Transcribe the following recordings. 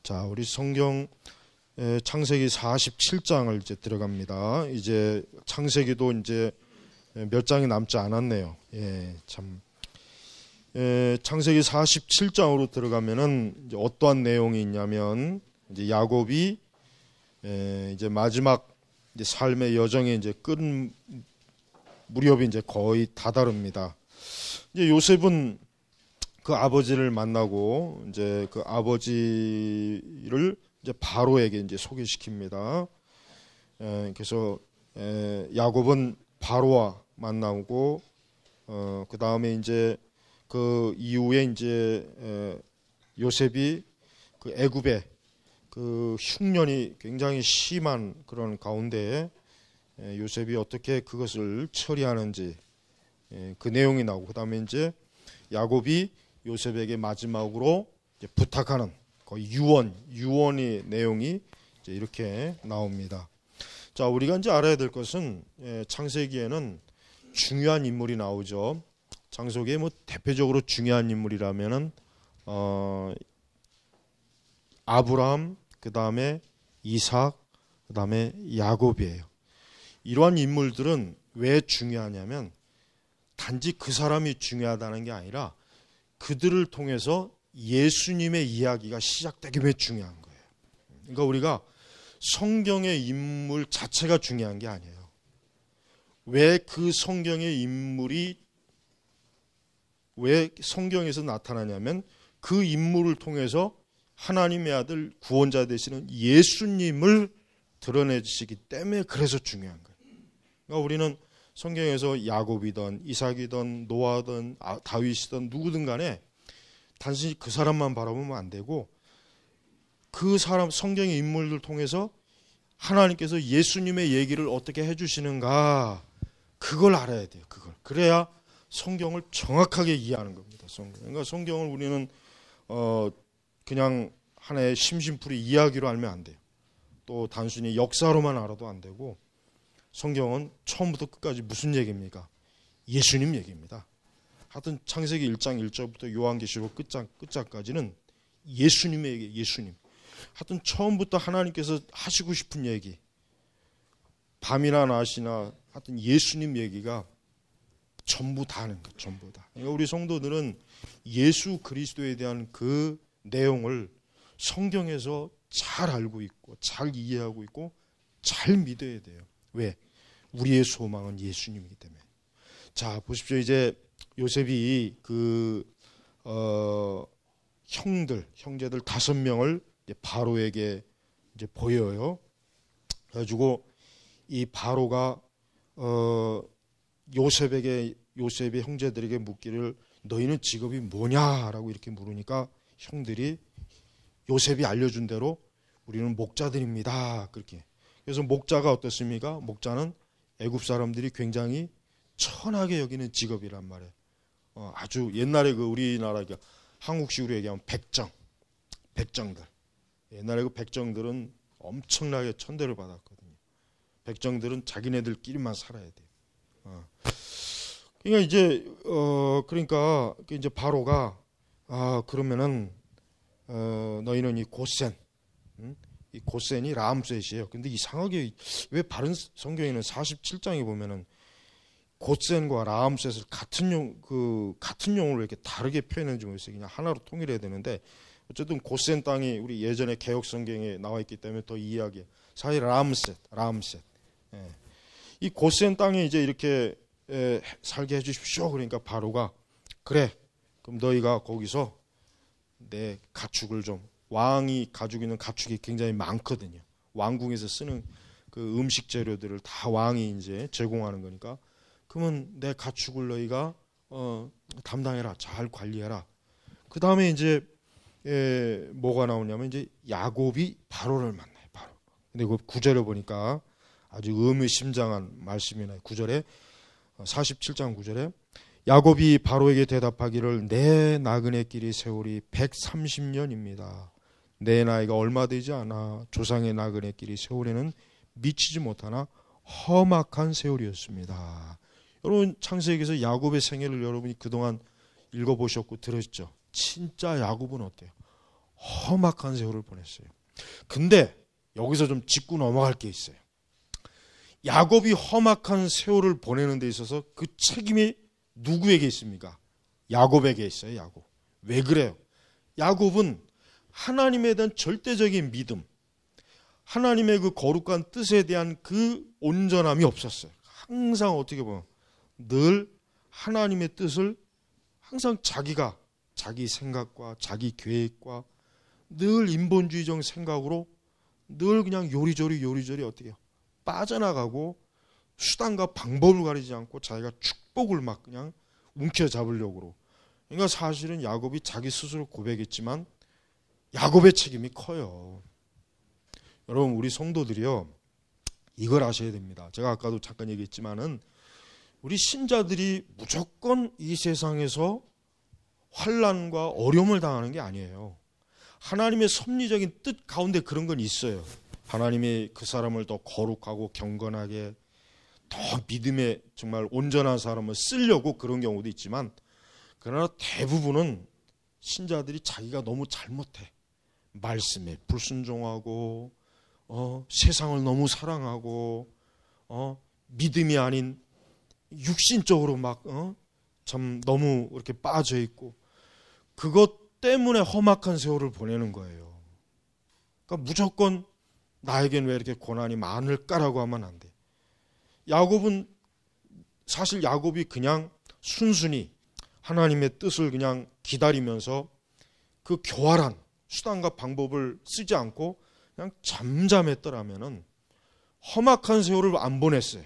자, 우리 성경 창세기 47장을 이제 들어갑니다. 이제 창세기도 이제 몇 장이 남지 않았네요. 참. 창세기 47장으로 들어가면은 이제 어떠한 내용이 있냐면 이제 야곱이 이제 마지막 이제 삶의 여정에 이제 끝 무렵이 이제 거의 다다릅니다. 이제 요셉은 그 아버지를 만나고 이제 그 아버지를 이제 바로에게 이제 소개시킵니다. 그래서 야곱은 바로와 만나고 그 다음에 이제 그 이후에 이제 요셉이 그 애굽의 그 흉년이 굉장히 심한 그런 가운데 요셉이 어떻게 그것을 처리하는지 그 내용이 나오고, 그 다음에 이제 야곱이 요셉에게 마지막으로 이제 부탁하는 거의 유언의 내용이 이제 이렇게 나옵니다. 자, 우리가 이제 알아야 될 것은 창세기에는 중요한 인물이 나오죠. 창세기에 뭐 대표적으로 중요한 인물이라면은 아브라함, 그 다음에 이삭, 그 다음에 야곱이에요. 이러한 인물들은 왜 중요하냐면 단지 그 사람이 중요하다는 게 아니라 그들을 통해서 예수님의 이야기가 시작되기 위해 중요한 거예요. 그러니까 우리가 성경의 인물 자체가 중요한 게 아니에요. 왜 그 성경의 인물이 왜 성경에서 나타나냐면 그 인물을 통해서 하나님의 아들 구원자 되시는 예수님을 드러내주시기 때문에 그래서 중요한 거예요. 그러니까 우리는 성경에서 야곱이든 이삭이든 노아든 다윗이든 누구든 간에 단순히 그 사람만 바라보면 안 되고 그 사람 성경의 인물들 통해서 하나님께서 예수님의 얘기를 어떻게 해주시는가 그걸 알아야 돼요. 그걸 그래야 성경을 정확하게 이해하는 겁니다. 그러니까 성경을 우리는 그냥 하나의 심심풀이 이야기로 알면 안 돼요. 또 단순히 역사로만 알아도 안 되고 성경은 처음부터 끝까지 무슨 얘기입니까? 예수님 얘기입니다. 하여튼 창세기 1장 1절부터 요한계시록 끝장까지는 예수님의 얘기, 예수님. 하여튼 처음부터 하나님께서 하시고 싶은 얘기, 밤이나 낮이나 하여튼 예수님 얘기가 전부 다 하는 거예요. 전부 다. 그러니까 우리 성도들은 예수 그리스도에 대한 그 내용을 성경에서 잘 알고 있고 잘 이해하고 있고 잘 믿어야 돼요. 왜? 우리의 소망은 예수님이기 때문에. 자, 보십시오. 이제 요셉이 그 형제들 5명을 이제 바로에게 이제 보여요. 그래가지고 이 바로가 요셉의 형제들에게 묻기를 너희는 직업이 뭐냐라고 이렇게 물으니까 형들이 요셉이 알려준 대로 우리는 목자들입니다. 그렇게. 그래서 목자가 어떻습니까? 목자는 애굽 사람들이 굉장히 천하게 여기는 직업이란 말이에요. 아주 옛날에 그 우리나라 한국식으로 얘기하면 백정들. 옛날에 그 백정들은 엄청나게 천대를 받았거든요. 백정들은 자기네들끼리만 살아야 돼요. 그러니까 이제 바로가 그러면은 너희는 이 고센, 이 고센이 라암셋이에요. 근데 이상하게 왜 바른 성경에는 47장에 보면은 고센과 라암셋을 같은 용어로 이렇게 다르게 표현했는지 모르겠어요. 그냥 하나로 통일해야 되는데 어쨌든 고센 땅이 우리 예전에 개혁 성경에 나와 있기 때문에 더 이해하기. 사실 라암셋. 이 고센 땅에 이제 이렇게 살게 해주십시오. 그러니까 바로가 그래. 그럼 너희가 거기서 내 가축을 좀 왕이 가지고 있는 가축이 굉장히 많거든요. 왕궁에서 쓰는 그 음식 재료들을 다 왕이 이제 제공하는 거니까 그러면 내 가축을 너희가 담당해라. 잘 관리해라. 그 다음에 이제 뭐가 나오냐면 이제 야곱이 바로를 만나요. 바로. 근데 그 9절에 보니까 아주 의미심장한 말씀이 나요. 9절에 47장 9절에 야곱이 바로에게 대답하기를 내 나그네 길이 세월이 130년입니다. 내 나이가 얼마 되지 않아 조상의 나그네 길이 세월에는 미치지 못하나 험악한 세월이었습니다. 여러분 창세기에서 야곱의 생애를 여러분이 그동안 읽어보셨고 들으셨죠? 진짜 야곱은 어때요? 험악한 세월을 보냈어요. 근데 여기서 좀 짚고 넘어갈 게 있어요. 야곱이 험악한 세월을 보내는 데 있어서 그 책임이 누구에게 있습니까? 야곱에게 있어요. 야곱. 왜 그래요? 야곱은 하나님에 대한 절대적인 믿음, 하나님의 그 거룩한 뜻에 대한 그 온전함이 없었어요. 항상 어떻게 보면 늘 하나님의 뜻을 항상 자기가 자기 생각과 자기 계획과 늘 인본주의적 생각으로 늘 그냥 요리조리 어떻게 해요? 빠져나가고 수단과 방법을 가리지 않고 자기가 축복을 막 그냥 움켜잡으려고. 그러니까 사실은 야곱이 자기 스스로 고백했지만 야곱의 책임이 커요. 여러분, 우리 성도들이요, 이걸 아셔야 됩니다. 제가 아까도 잠깐 얘기했지만은 우리 신자들이 무조건 이 세상에서 환난과 어려움을 당하는 게 아니에요. 하나님의 섭리적인 뜻 가운데 그런 건 있어요. 하나님이 그 사람을 더 거룩하고 경건하게 더 믿음에 정말 온전한 사람을 쓰려고 그런 경우도 있지만, 그러나 대부분은 신자들이 자기가 너무 잘못해. 말씀에 불순종하고 세상을 너무 사랑하고 믿음이 아닌 육신적으로 막 참 너무 이렇게 빠져 있고, 그것 때문에 험악한 세월을 보내는 거예요. 그러니까 무조건 나에겐 왜 이렇게 고난이 많을까라고 하면 안 돼. 야곱은 사실 야곱이 그냥 순순히 하나님의 뜻을 그냥 기다리면서 그 교활한 수단과 방법을 쓰지 않고 그냥 잠잠했더라면은 험악한 세월을 안 보냈어요.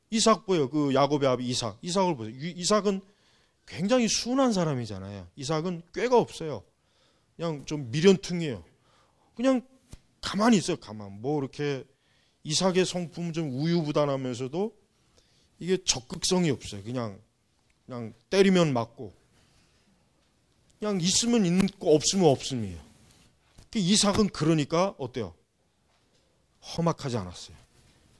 이삭 보여, 그 야곱의 아비 이삭을 보세요. 이삭은 굉장히 순한 사람이잖아요. 이삭은 꾀가 없어요. 그냥 좀 미련퉁이에요. 그냥 가만히 있어요. 뭐 이렇게 이삭의 성품은 좀 우유부단하면서도 이게 적극성이 없어요. 그냥 때리면 맞고, 그냥 있으면 있고 없으면 없음이에요. 이삭은 그러니까 어때요? 험악하지 않았어요.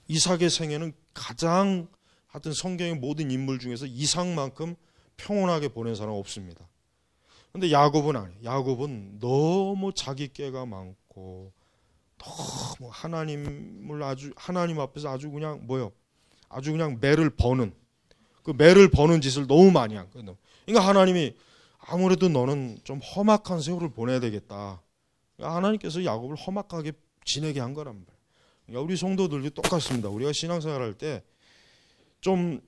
이삭의 생애는 가장 하여튼 성경의 모든 인물 중에서 이삭만큼 평온하게 보낸 사람은 없습니다. 그런데 야곱은 아니에요. 야곱은 너무 자기 꾀가 많고 너무 하나님 앞에서 아주 그냥 아주 그냥 매를 버는 짓을 너무 많이 한 거예요. 그러니까 하나님이 아무래도 너는 좀 험악한 세월을 보내야 되겠다. 하나님께서 야곱을 험악하게 지내게 한 거란 말이에요. 그러니까 우리 성도들도 똑같습니다. 우리가 신앙생활할 때 좀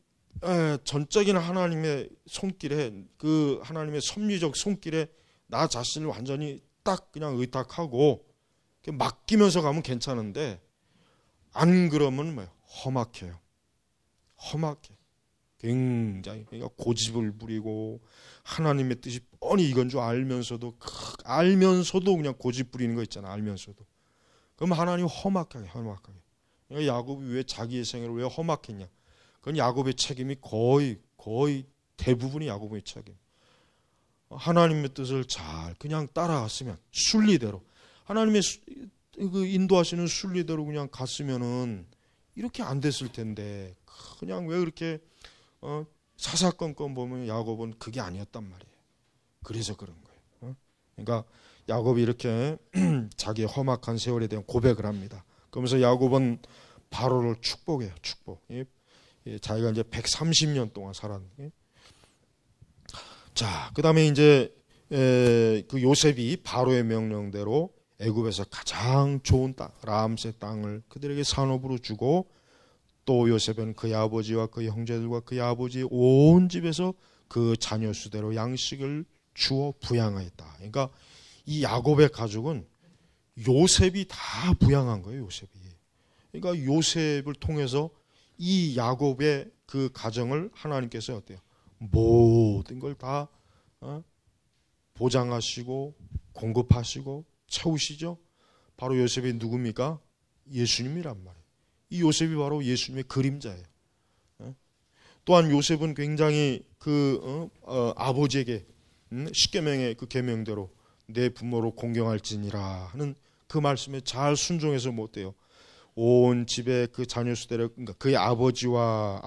전적인 하나님의 손길에, 그 하나님의 섭리적 손길에 나 자신을 완전히 딱 그냥 의탁하고 맡기면서 가면 괜찮은데, 안 그러면 험악해요. 험악해. 굉장히, 그러니까 고집을 부리고 하나님의 뜻이 뻔히 이건 줄 알면서도 그냥 고집 부리는 거 있잖아. 알면서도. 그럼 하나님 험악하게. 그러니까 야곱이 왜 자기의 생애를 왜 험악했냐? 그건 야곱의 책임이 거의 대부분이 야곱의 책임. 하나님의 뜻을 잘 그냥 따라갔으면, 순리대로 하나님의 그 인도하시는 순리대로 그냥 갔으면은 이렇게 안 됐을 텐데, 그냥 왜 그렇게 사사건건 보면 야곱은 그게 아니었단 말이에요. 그래서 그런 거예요. 그러니까 야곱이 이렇게 자기의 험악한 세월에 대한 고백을 합니다. 그러면서 야곱은 바로를 축복해요. 축복. 자기가 이제 130년 동안 살았는데, 자, 그 다음에 이제 그 요셉이 바로의 명령대로 애굽에서 가장 좋은 땅, 람세 땅을 그들에게 산업으로 주고, 또 요셉은 그의 아버지와 그의 형제들과 그의 아버지의 온 집에서 그 자녀 수대로 양식을 주어 부양하였다. 그러니까 이 야곱의 가족은 요셉이 다 부양한 거예요. 요셉이. 그러니까 요셉을 통해서 이 야곱의 그 가정을 하나님께서 어때요? 모든 걸 다 보장하시고 공급하시고 채우시죠. 바로 요셉이 누굽니까? 예수님이란 말이에요. 이 요셉이 바로 예수님의 그림자예요. 또한 요셉은 굉장히 아버지에게 십계명의 그 계명대로 내 부모로 공경할지니라 하는 그 말씀에 잘 순종해서 못돼요. 온 집에 그 자녀 수대로, 그러니까 그의 아버지와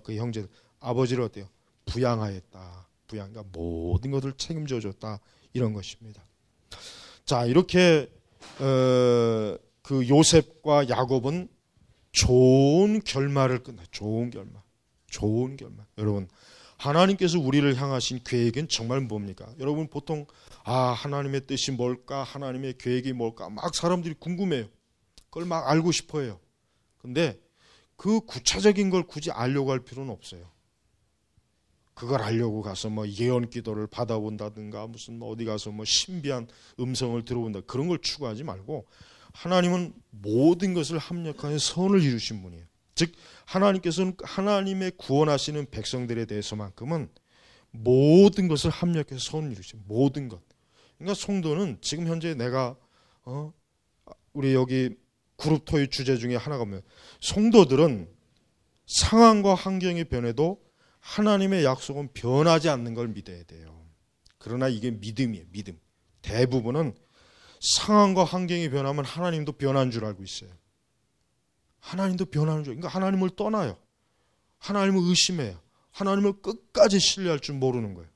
그의 형제들, 아버지를 어때요? 부양하였다. 그러니까 모든 것을 책임져 줬다. 이런 것입니다. 자, 이렇게 그 요셉과 야곱은 좋은 결말을 끝내. 좋은 결말. 좋은 결말. 여러분, 하나님께서 우리를 향하신 계획은 정말 뭡니까? 여러분 보통 하나님의 뜻이 뭘까? 하나님의 계획이 뭘까? 막 사람들이 궁금해요. 그걸 막 알고 싶어 해요. 근데 그 구체적인 걸 굳이 알려고 할 필요는 없어요. 그걸 알려고 가서 뭐 예언 기도를 받아본다든가 무슨 뭐 어디 가서 뭐 신비한 음성을 들어본다 그런 걸 추구하지 말고 하나님은 모든 것을 합력하여 선을 이루신 분이에요. 즉 하나님께서는 하나님의 구원하시는 백성들에 대해서만큼은 모든 것을 합력해서 선을 이루신 모든 것. 그러니까 성도는 지금 현재 내가 우리 여기 그룹 토의 주제 중에 하나가 뭐예요? 성도들은 상황과 환경이 변해도 하나님의 약속은 변하지 않는 걸 믿어야 돼요. 그러나 이게 믿음이에요. 믿음. 대부분은 상황과 환경이 변하면 하나님도 변한 줄 알고 있어요. 하나님도 변하는 줄. 그러니까 하나님을 떠나요. 하나님을 의심해요. 하나님을 끝까지 신뢰할 줄 모르는 거예요.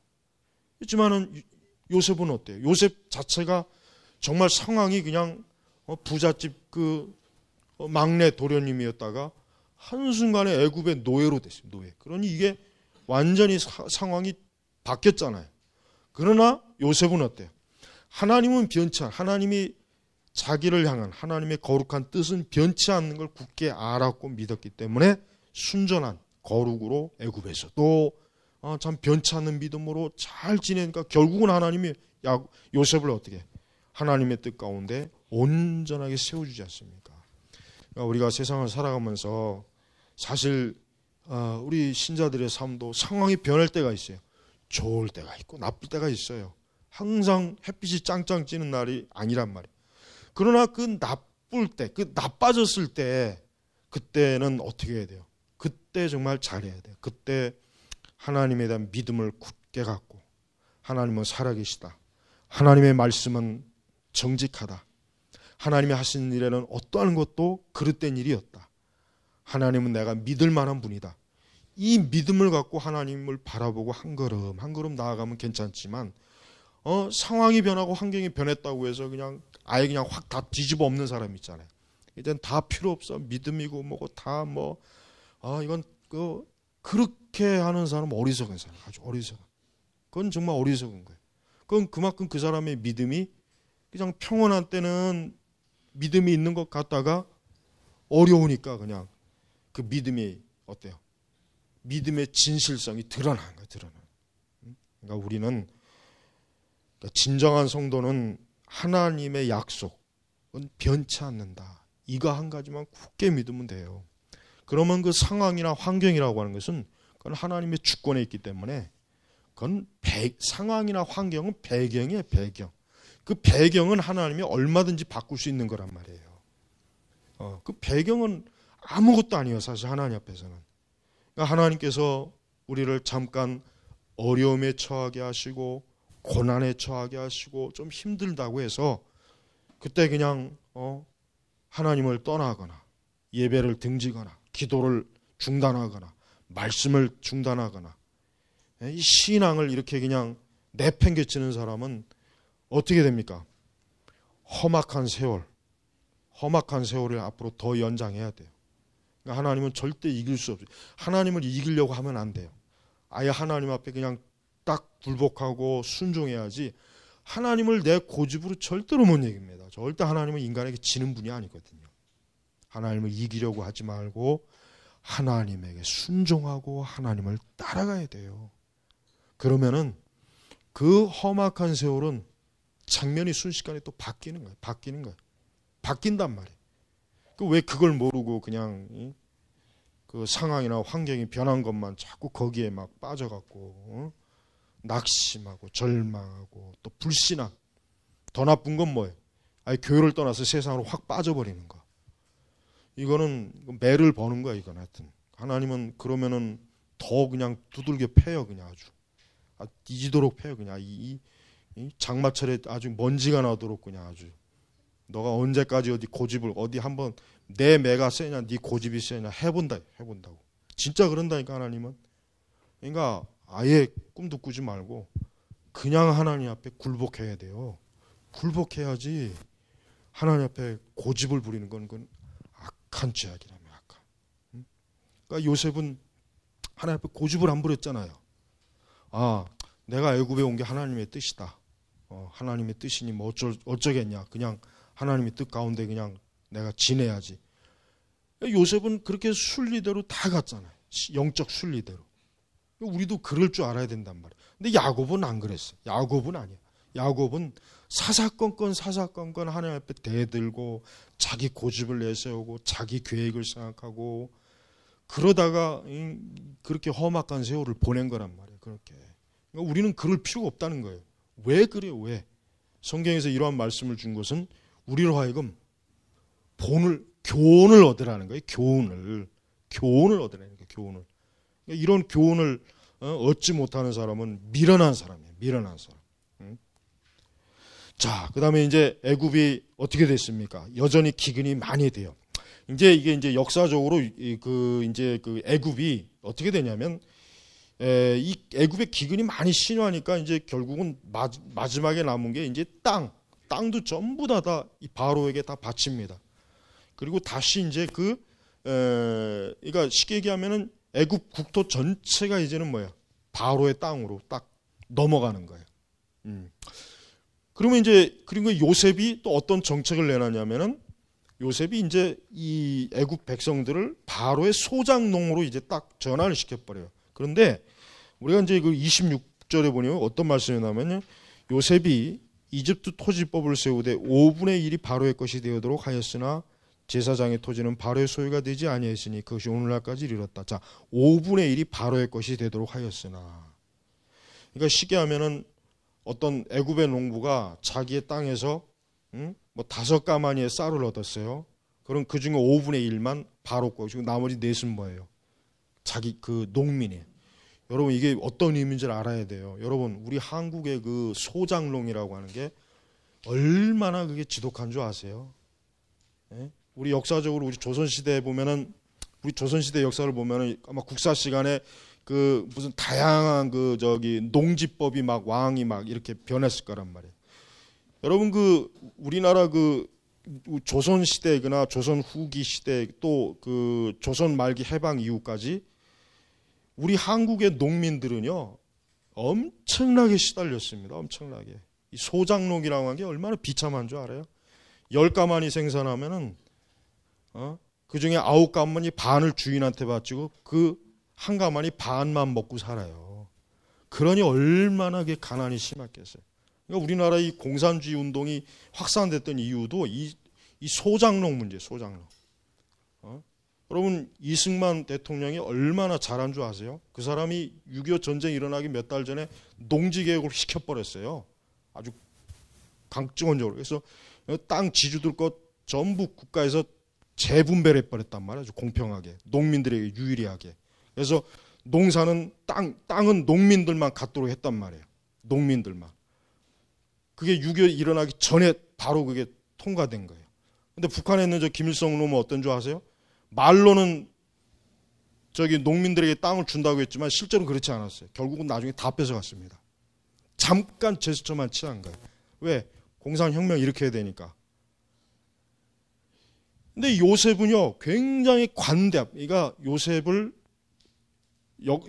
하지만은 요셉은 어때요? 요셉 자체가 정말 상황이 그냥 부잣집 그 막내 도련님이었다가 한순간에 애굽의 노예로 됐어요. 노예. 그러니 이게 완전히 상황이 바뀌었잖아요. 그러나 요셉은 어때요? 하나님은 변치 않아. 하나님이 자기를 향한 하나님의 거룩한 뜻은 변치 않는 걸 굳게 알았고 믿었기 때문에 순전한 거룩으로 애굽에서 또 참 변치 않는 믿음으로 잘 지내니까 결국은 하나님이 요셉을 어떻게 하나님의 뜻 가운데 온전하게 세워주지 않습니까? 그러니까 우리가 세상을 살아가면서 사실 우리 신자들의 삶도 상황이 변할 때가 있어요. 좋을 때가 있고 나쁠 때가 있어요. 항상 햇빛이 짱짱 찌는 날이 아니란 말이에요. 그러나 그 나쁠 때, 그 나빠졌을 때 그때는 어떻게 해야 돼요? 그때 정말 잘해야 돼요. 그때 하나님에 대한 믿음을 굳게 갖고 하나님은 살아계시다. 하나님의 말씀은 정직하다. 하나님이 하신 일에는 어떠한 것도 그릇된 일이었다. 하나님은 내가 믿을 만한 분이다. 이 믿음을 갖고 하나님을 바라보고 한 걸음 나아가면 괜찮지만 상황이 변하고 환경이 변했다고 해서 그냥 아예 그냥 확 다 뒤집어 엎는 사람 있잖아요. 이젠 다 필요 없어. 믿음이고 뭐고 다 이건 그렇게 하는 사람은 어리석은 사람. 아주 어리석은. 그건 정말 어리석은 거예요. 그건 그만큼 그 사람의 믿음이 그냥 평온한 때는 믿음이 있는 것 같다가 어려우니까 그냥 그 믿음이 어때요? 믿음의 진실성이 드러나는 거예요. 드러나는. 그러니까 우리는 진정한 성도는 하나님의 약속은 변치 않는다. 이거 한 가지만 굳게 믿으면 돼요. 그러면 그 상황이나 환경이라고 하는 것은 그건 하나님의 주권에 있기 때문에 그건 상황이나 환경은 배경이에요. 배경. 그 배경은 하나님이 얼마든지 바꿀 수 있는 거란 말이에요. 그 배경은 아무것도 아니에요. 사실 하나님 앞에서는. 그러니까 하나님께서 우리를 잠깐 어려움에 처하게 하시고 고난에 처하게 하시고 좀 힘들다고 해서 그때 그냥 하나님을 떠나거나 예배를 등지거나 기도를 중단하거나 말씀을 중단하거나 이 신앙을 이렇게 그냥 내팽개치는 사람은 어떻게 됩니까? 험악한 세월을 앞으로 더 연장해야 돼요. 그러니까 하나님은 절대 이길 수 없어요. 하나님을 이기려고 하면 안 돼요. 아예 하나님 앞에 그냥 딱 굴복하고 순종해야지 하나님을 내 고집으로 절대로 못 이깁니다. 절대 하나님은 인간에게 지는 분이 아니거든요. 하나님을 이기려고 하지 말고 하나님에게 순종하고 하나님을 따라가야 돼요. 그러면은 그 험악한 세월은 장면이 순식간에 또 바뀌는 거예요. 바뀐단 말이에요. 왜 그걸 모르고 그냥 그 상황이나 환경이 변한 것만 자꾸 거기에 막 빠져갖고 낙심하고 절망하고 또 불신앙. 더 나쁜 건 뭐예요? 아예 교회를 떠나서 세상으로 확 빠져버리는 거. 이거는 매를 버는 거야. 이건 하여튼 하나님은 그러면은 더 그냥 두들겨 패요. 그냥 아주 뒤지도록 패요. 그냥 이 장마철에 아주 먼지가 나도록 그냥 아주 너가 언제까지 어디 고집을 어디 한번 내 매가 세냐 네 고집이 세냐 해본다고 진짜 그런다니까. 하나님은 그러니까 아예 꿈도 꾸지 말고 그냥 하나님 앞에 굴복해야 돼요. 굴복해야지 하나님 앞에 고집을 부리는 건 악한 죄악이라며, 악한. 그러니까 요셉은 하나님 앞에 고집을 안 부렸잖아요. 아, 내가 애굽에 온 게 하나님의 뜻이다. 하나님의 뜻이니 뭐 어쩌겠냐. 그냥 하나님의 뜻 가운데 그냥 내가 지내야지. 요셉은 그렇게 순리대로 다 갔잖아요. 영적 순리대로. 우리도 그럴 줄 알아야 된단 말이에요. 근데 야곱은 안 그랬어요. 야곱은 아니야. 야곱은 사사건건 하나님 앞에 대들고 자기 고집을 내세우고 자기 계획을 생각하고 그러다가 그렇게 험악한 세월을 보낸 거란 말이에요. 그렇게. 그러니까 우리는 그럴 필요가 없다는 거예요. 왜 그래요? 왜? 성경에서 이러한 말씀을 준 것은 우리로 하여금 교훈을 얻으라는 거예요. 교훈을 얻으라는 거예요. 교훈을. 그러니까 이런 교훈을 얻지 못하는 사람은 미련한 사람이에요. 미련한 사람. 자, 그다음에 이제 애굽이 어떻게 됐습니까? 여전히 기근이 많이 돼요. 이게 역사적으로 그 애굽이 어떻게 되냐면 이 애굽의 기근이 많이 심하니까 이제 결국은 마지막에 남은 게 이제 땅도 전부 다 이 바로에게 다 바칩니다. 그리고 다시 이제 그러니까 쉽게 얘기하면은 애굽 국토 전체가 이제는 뭐야? 바로의 땅으로 딱 넘어가는 거예요. 그러면 이제 그리고 요셉이 또 어떤 정책을 내놨냐면은 요셉이 이제 이 애굽 백성들을 바로의 소장농으로 이제 딱 전환을 시켜버려요. 그런데 우리가 이제 그 26절에 보면 어떤 말씀이 나오면요. 요셉이 이집트 토지법을 세우되 5분의 1이 바로의 것이 되도록 하였으나 제사장의 토지는 바로의 소유가 되지 아니하였으니 그것이 오늘날까지 이르렀다. 자, 5분의 1이 바로의 것이 되도록 하였으나. 그러니까 쉽게 하면은 어떤 애굽의 농부가 자기의 땅에서 뭐 5가마니의 쌀을 얻었어요. 그럼 그 중에 5분의 1만 바로 것이고 나머지 넷은 뭐예요? 자기 그 농민이에요. 여러분 이게 어떤 의미인지를 알아야 돼요. 여러분 우리 한국의 그 소장농이라고 하는 게 얼마나 그게 지독한 줄 아세요? 예? 우리 역사적으로 우리 조선시대에 보면은 우리 조선시대 역사를 보면은 아마 국사 시간에 그 무슨 다양한 그 농지법이 막 왕이 막 이렇게 변했을 거란 말이에요. 여러분 그 우리나라 그 조선 시대거나 조선 후기 시대 또 그 조선 말기 해방 이후까지 우리 한국의 농민들은요 엄청나게 시달렸습니다. 엄청나게. 이 소장농이라고 하는 게 얼마나 비참한 줄 알아요? 10가마니 생산하면은 그 중에 9가마니 반을 주인한테 바치고 그 1가마니 반만 먹고 살아요. 그러니 얼마나 그게 가난이 심했겠어요. 그러니까 우리나라 이 공산주의 운동이 확산됐던 이유도 이 소장농 문제, 소장농. 여러분 이승만 대통령이 얼마나 잘한 줄 아세요? 그 사람이 6.25 전쟁 일어나기 몇 달 전에 농지개혁을 시켜버렸어요. 아주 강증원적으로. 그래서 땅 지주들 것 전부 국가에서 재분배를 해버렸단 말이에요. 아주 공평하게. 농민들에게 유리하게. 그래서 농사는 땅은 농민들만 갖도록 했단 말이에요. 농민들만. 그게 6.25 일어나기 전에 바로 그게 통과된 거예요. 근데 북한에 있는 저 김일성 놈은 어떤 줄 아세요? 말로는 농민들에게 땅을 준다고 했지만 실제로 그렇지 않았어요. 결국은 나중에 다 뺏어갔습니다. 잠깐 제스처만 취한 거예요. 왜? 공산혁명 이렇게 해야 되니까. 근데 요셉은요 굉장히 관대합. 그러니까 요셉을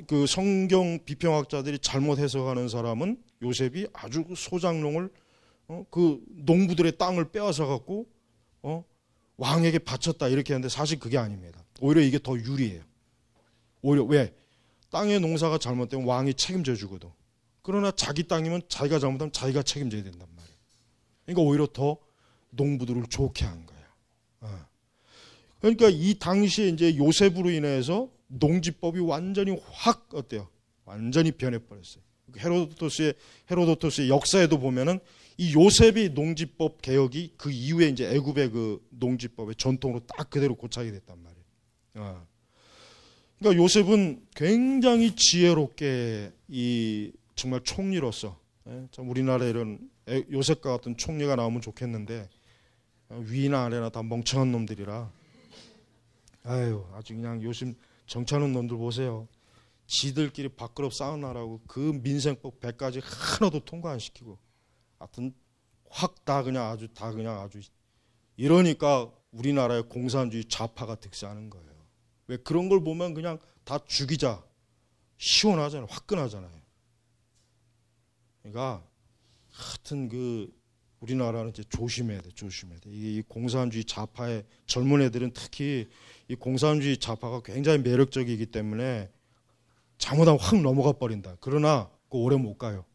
그 성경 비평학자들이 잘못 해석하는 사람은 요셉이 아주 소장농을 그 농부들의 땅을 빼앗아 갖고 왕에게 바쳤다 이렇게 하는데 사실 그게 아닙니다. 오히려 이게 더 유리해요. 오히려 왜? 땅의 농사가 잘못되면 왕이 책임져 주거든. 그러나 자기 땅이면 자기가 잘못하면 자기가 책임져야 된단 말이에요. 그러니까 오히려 더 농부들을 좋게 한 거야. 그러니까 이 당시에 이제 요셉으로 인해서 농지법이 완전히 확 어때요? 완전히 변해버렸어요. 헤로도토스의 역사에도 보면은 이 요셉이 농지법 개혁이 그 이후에 이제 애굽의 그 농지법의 전통으로 딱 그대로 고착이 됐단 말이에요. 그러니까 요셉은 굉장히 지혜롭게 이 정말 총리로서 참 우리나라에 이런 요셉과 같은 총리가 나오면 좋겠는데 위나 아래나 다 멍청한 놈들이라 아주 그냥 요즘 정치하는 놈들 보세요. 지들끼리 밥그릇 싸우느라고 그 민생법 100가지 하나도 통과 안 시키고 하여튼 확 다 그냥 아주 이러니까 우리나라의 공산주의 좌파가 득세하는 거예요. 왜 그런 걸 보면 그냥 다 죽이자. 시원하잖아요. 화끈하잖아요. 그러니까 하여튼 우리나라는 이제 조심해야 돼. 이 공산주의 좌파의 젊은 애들은 특히 이 공산주의 좌파가 굉장히 매력적이기 때문에 잘못하면 확 넘어가 버린다. 그러나 오래 못 가요.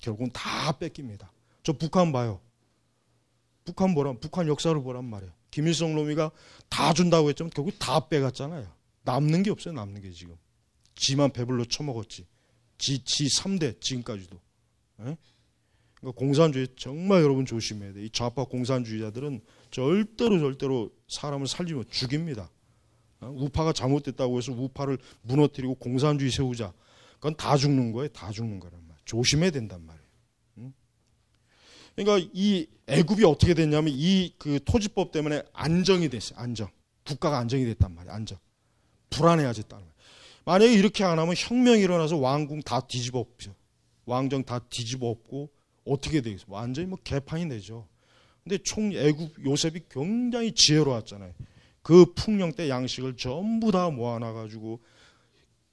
결국은 다 뺏깁니다. 저 북한 봐요. 북한 역사를 보란 말이에요. 김일성 놈이가 다 준다고 했지만 결국 다 빼갔잖아요. 남는 게 없어요. 남는 게 지금. 지만 배불러 처먹었지. 지 3대 지금까지도. 에? 그러니까 공산주의 정말 여러분 조심해야 돼. 이 좌파 공산주의자들은 절대로 사람을 살리면 죽입니다. 우파가 잘못됐다고 해서 우파를 무너뜨리고 공산주의 세우자. 그건 다 죽는 거예요. 다 죽는 거란 말이에요. 조심해야 된단 말이에요. 그러니까 이 애굽이 어떻게 됐냐면 이 토지법 때문에 안정이 됐어요. 국가가 안정이 됐단 말이에요. 불안해졌다는 거예요. 만약에 이렇게 안 하면 혁명이 일어나서 왕궁 다 뒤집어 엎죠. 왕정 다 뒤집어 엎고 어떻게 되겠어요? 완전히 개판이 되죠. 근데 애굽 요셉이 굉장히 지혜로웠잖아요. 그 풍령 때 양식을 전부 다 모아놔가지고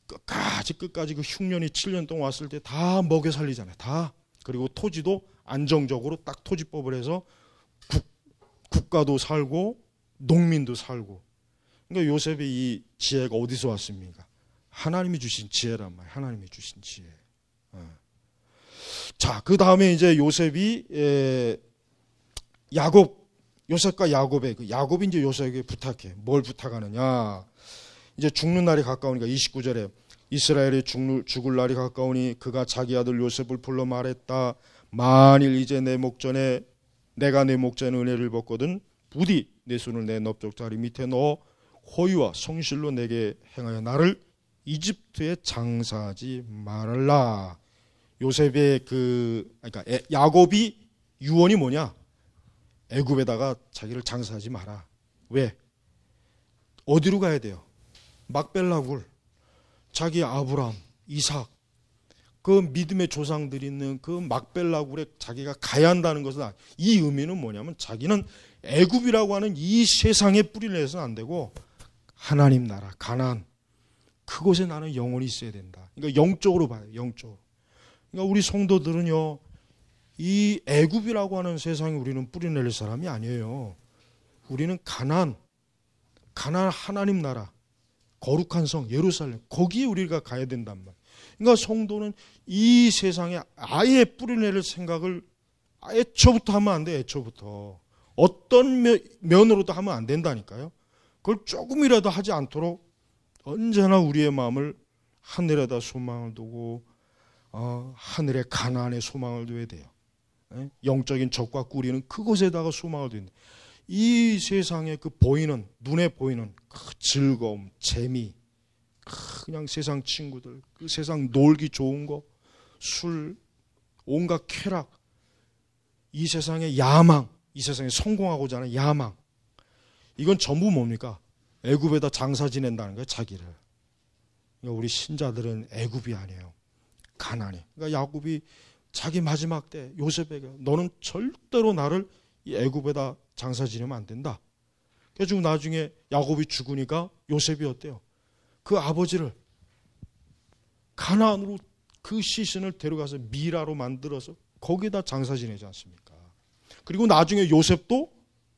끝까지 그 흉년이 7년 동안 왔을 때 다 먹여 살리잖아요. 다. 그리고 토지도 안정적으로 딱 토지법을 해서 국가도 살고 농민도 살고. 그러니까 요셉의 이 지혜가 어디서 왔습니까? 하나님이 주신 지혜란 말이에요. 하나님이 주신 지혜. 자, 그 다음에 이제 요셉이 요셉과 야곱이 이제 요셉에게 부탁해. 뭘 부탁하느냐? 이제 죽는 날이 가까우니까 29절에 이스라엘이 죽을 날이 가까우니 그가 자기 아들 요셉을 불러 말했다. 만일 이제 내가 내 목전에 은혜를 벗거든 부디 내 손을 내 넓적자리 밑에 넣어 호의와 성실로 내게 행하여 나를 이집트에 장사하지 말라. 요셉의 그러니까 야곱이 유언이 뭐냐? 애굽에다가 자기를 장사하지 마라. 왜? 어디로 가야 돼요? 막벨라굴. 자기 아브람, 이삭, 그 믿음의 조상들이 있는 그 막벨라굴에 자기가 가야 한다는 것은 이 의미는 뭐냐면 자기는 애굽이라고 하는 이 세상에 뿌리를 내서는 안 되고 하나님 나라, 가나안 그곳에 나는 영원히 있어야 된다. 그러니까 영적으로 봐요. 영적으로. 그러니까 우리 성도들은요. 이 애굽이라고 하는 세상에 우리는 뿌리낼 사람이 아니에요. 우리는 가나안 하나님 나라, 거룩한 성 예루살렘 거기에 우리가 가야 된단 말이에요. 그러니까 성도는 이 세상에 아예 뿌리낼 생각을 애초부터 하면 안 돼. 애초부터 어떤 면으로도 하면 안 된다니까요. 그걸 조금이라도 하지 않도록 언제나 우리의 마음을 하늘에다 소망을 두고 하늘의 가나안에 소망을 둬야 돼요. 영적인 적과 꿀이는 그곳에다가 소망을 두는데 이 세상에 눈에 보이는 그 즐거움, 재미, 그냥 세상 친구들, 그 세상 놀기 좋은 거, 술, 온갖 쾌락, 이 세상의 야망, 이 세상에 성공하고자 하는 야망, 이건 전부 뭡니까? 애굽에다 장사 지낸다는 거예요, 자기를. 그러니까 우리 신자들은 애굽이 아니에요. 가나안이. 그러니까 야곱이 자기 마지막 때 요셉에게 너는 절대로 나를 이 애굽에다 장사 지내면 안 된다. 그래서 나중에 야곱이 죽으니까 요셉이 어때요? 그 아버지를 가나안으로 그 시신을 데려가서 미라로 만들어서 거기다 장사 지내지 않습니까? 그리고 나중에 요셉도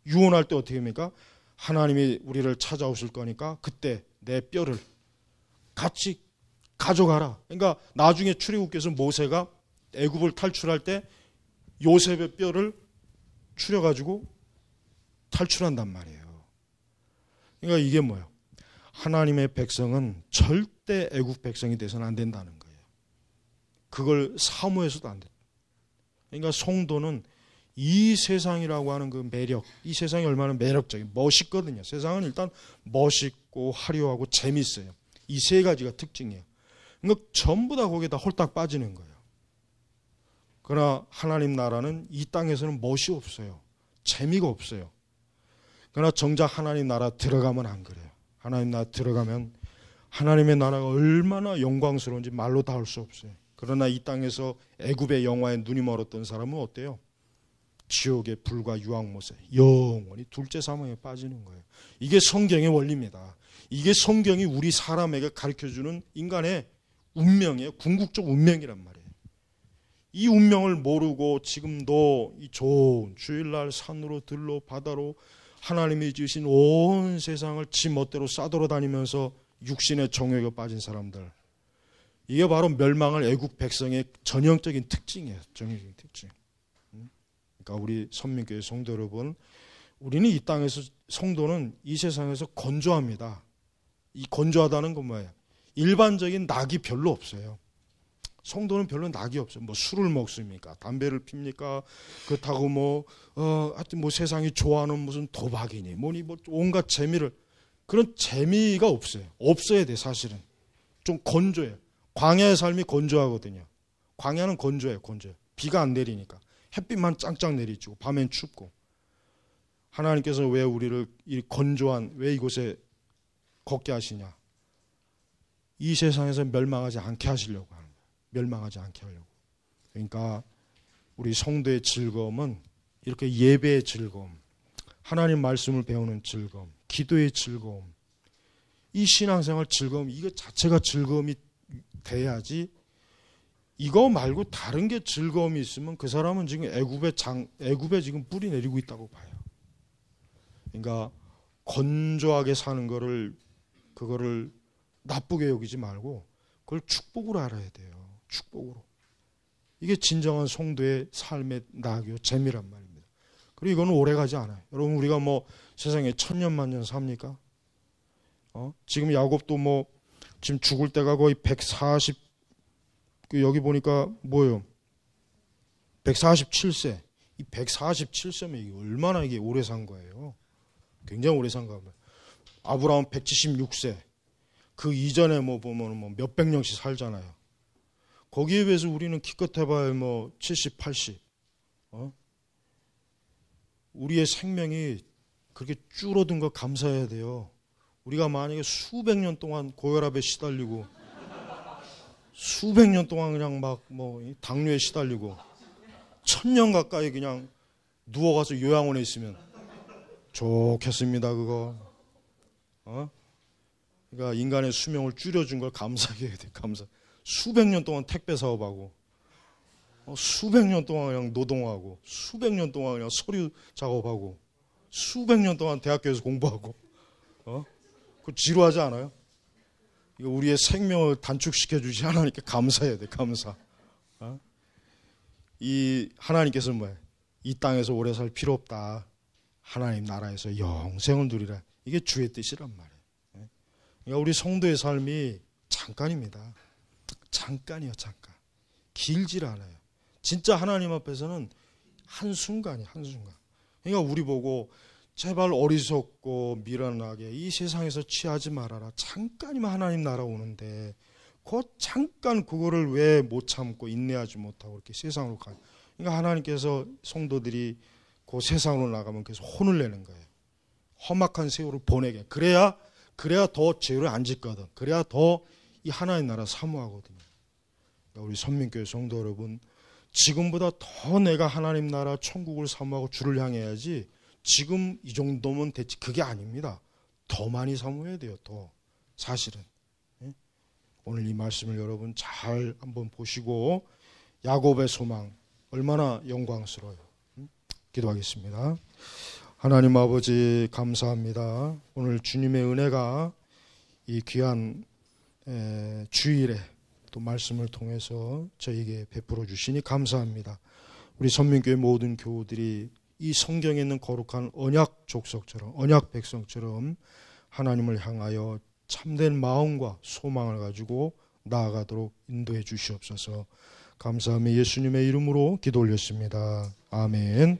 유언할 때 어떻게 합니까? 하나님이 우리를 찾아오실 거니까 그때 내 뼈를 같이 가져가라. 그러니까 나중에 출애굽께서 모세가 애굽을 탈출할 때 요셉의 뼈를 추려가지고 탈출한단 말이에요. 그러니까 이게 뭐예요? 하나님의 백성은 절대 애굽 백성이 돼서는 안 된다는 거예요. 그걸 사모해서도 안 돼. 그러니까 성도는 이 세상이라고 하는 그 매력, 이 세상이 얼마나 매력적인, 멋있거든요. 세상은 일단 멋있고 화려하고 재밌어요. 이 세 가지가 특징이에요. 그러니까 전부 다 거기에 다 홀딱 빠지는 거예요. 그러나 하나님 나라는 이 땅에서는 멋이 없어요. 재미가 없어요. 그러나 정작 하나님 나라 들어가면 안 그래요. 하나님 나라 들어가면 하나님의 나라가 얼마나 영광스러운지 말로 다 할 수 없어요. 그러나 이 땅에서 애굽의 영화에 눈이 멀었던 사람은 어때요? 지옥의 불과 유황못에 영원히 둘째 사망에 빠지는 거예요. 이게 성경의 원리입니다. 이게 성경이 우리 사람에게 가르쳐주는 인간의 운명이에요. 궁극적 운명이란 말이에요. 이 운명을 모르고 지금도 이 좋은 주일날 산으로 들로 바다로 하나님이 지으신 온 세상을 지 멋대로 싸돌아다니면서 육신의 정욕에 빠진 사람들, 이게 바로 멸망할 애국 백성의 전형적인 특징이에요. 전형적인 특징. 그러니까 우리 선민교회 성도 여러분, 우리는 이 땅에서, 성도는 이 세상에서 건조합니다. 이 건조하다는 건 뭐예요? 일반적인 낙이 별로 없어요. 성도는 별로 낙이 없어요. 뭐 술을 먹습니까? 담배를 핍니까? 그렇다고 하여튼 세상이 좋아하는 무슨 도박이니 뭐니 온갖 재미를, 그런 재미가 없어요. 없어야 돼. 사실은 좀 건조해요. 광야의 삶이 건조하거든요. 광야는 건조해요. 비가 안 내리니까 햇빛만 짱짱 내리치고 밤엔 춥고. 하나님께서 왜 우리를 이 건조한 왜 이곳에 걷게 하시냐? 이 세상에서 멸망하지 않게 하시려고 하는 거예요. 멸망하지 않게 하려고. 그러니까 우리 성도의 즐거움은 이렇게 예배의 즐거움, 하나님 말씀을 배우는 즐거움, 기도의 즐거움, 이 신앙생활 즐거움, 이거 자체가 즐거움이 돼야지. 이거 말고 다른 게 즐거움이 있으면 그 사람은 지금 애굽에 지금 뿌리 내리고 있다고 봐요. 그러니까 건조하게 사는 그거를 나쁘게 여기지 말고 그걸 축복으로 알아야 돼요. 축복으로. 이게 진정한 성도의 삶의 낙이요, 재미란 말입니다. 그리고 이거는 오래가지 않아요. 여러분, 우리가 세상에 1000년 만년 삽니까? 지금 야곱도 지금 죽을 때가 거의 140, 여기 보니까 뭐예요? 147세. 이 147세면 이게 얼마나 이게 오래 산 거예요? 굉장히 오래 산 거예요. 아브라함 176세. 그 이전에 보면 몇백 년씩 살잖아요. 거기에 비해서 우리는 기껏 해봐야 70, 80. 우리의 생명이 그렇게 줄어든 거 감사해야 돼요. 우리가 만약에 수백 년 동안 고혈압에 시달리고 수백 년 동안 그냥 당뇨에 시달리고 1000년 가까이 그냥 누워가서 요양원에 있으면 좋겠습니다. 그거. 그러니까 인간의 수명을 줄여준 걸 감사해야 돼. 감사. 수백 년 동안 택배 사업하고 수백 년 동안 그냥 노동하고 수백 년 동안 그냥 서류 작업하고 수백 년 동안 대학교에서 공부하고 그 지루하지 않아요? 이거 우리의 생명을 단축시켜 주시 하나님께 감사해야 돼. 감사. 이 하나님께서 뭐예요? 이 땅에서 오래 살 필요 없다. 하나님 나라에서 영생을 누리라. 이게 주의 뜻이란 말이에요. 그러니까 우리 성도의 삶이 잠깐입니다. 잠깐이요, 잠깐. 길질 않아요. 진짜 하나님 앞에서는 한순간이에요, 한순간. 그러니까 우리 보고 제발 어리석고 미련하게 이 세상에서 취하지 말아라. 잠깐이면 하나님 나라 오는데 그 잠깐 그거를 왜 못 참고 인내하지 못하고 이렇게 세상으로 가요. 그러니까 하나님께서 성도들이 그 세상으로 나가면 계속 혼을 내는 거예요. 험악한 세월을 보내게. 그래야 더 죄를 안 짓거든. 그래야 더 이 하나님 나라 사모하거든요. 그러니까 우리 선민교회 성도 여러분, 지금보다 더 내가 하나님 나라 천국을 사모하고 주를 향해야지. 지금 이 정도면 됐지. 그게 아닙니다. 더 많이 사모해야 돼요. 더. 사실은. 오늘 이 말씀을 여러분 잘 한번 보시고 야곱의 소망 얼마나 영광스러워요. 기도하겠습니다. 하나님 아버지 감사합니다. 오늘 주님의 은혜가 이 귀한 주일에 또 말씀을 통해서 저에게 베풀어 주시니 감사합니다. 우리 선민교회 모든 교우들이 이 성경에 있는 거룩한 언약 족속처럼 언약 백성처럼 하나님을 향하여 참된 마음과 소망을 가지고 나아가도록 인도해 주시옵소서. 감사하며 예수님의 이름으로 기도 올렸습니다. 아멘.